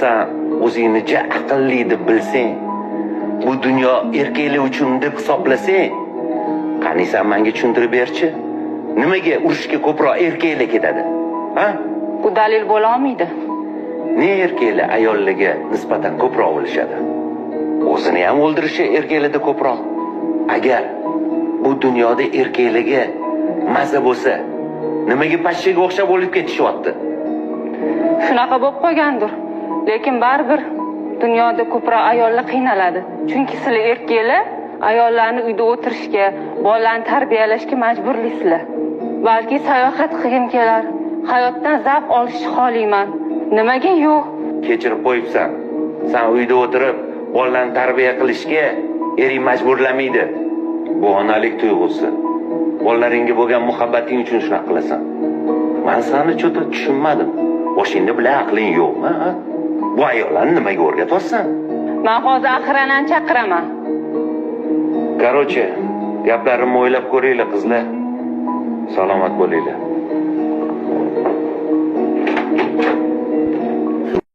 sen o'zingni ja aqlli deb bilsang, bu dunyo erkaklar uchun deb hisoblasang, qani sen menga tushuntirib berchi? Nimaga urushga ko'proq erkaklar ketadi? Ha? Bu dalil bo'la olmaydi. Ne erkaklar ayollarga nisbatan ko'proq o'lishadi? O'zini ham o'ldirishi erkaklarda ko'proq. Agar bu dunyoda erkaklarga maza bo'lsa, nimaga pashshaga o'xshab o'lib ketishyapti? Shunaqa bo'lib qolgandir. Lekin baribir dunyoda ko'proq ayollar qiynaladi. Chunki sizlar erkaklar ayollarni uyda o'tirishga, bolalarni tarbiyalashga majburlaysizlar. Balki sayohat qilgim kelar, hayotdan zavq olishni xohlayman. Nimaga yo'q? Kechirib qo'yibsan. Sen uyda o'tirib, bolalarni tarbiya qilishga ering majburlamaydi. Bu onalik tuyg'usi. Bolalaringga bo'lgan muhabbating uchun shunaqa qilasan. Men seni cho'ta tushunmadim. Boshingda bilan aqling yo'qmi? Bu ayollarni nimaga o'rgatyapsan? Men hozir axiranan chaqiraman. Короче, gaplarimni o'ylab ko'ringlar qizlar. Salomat bo'linglar.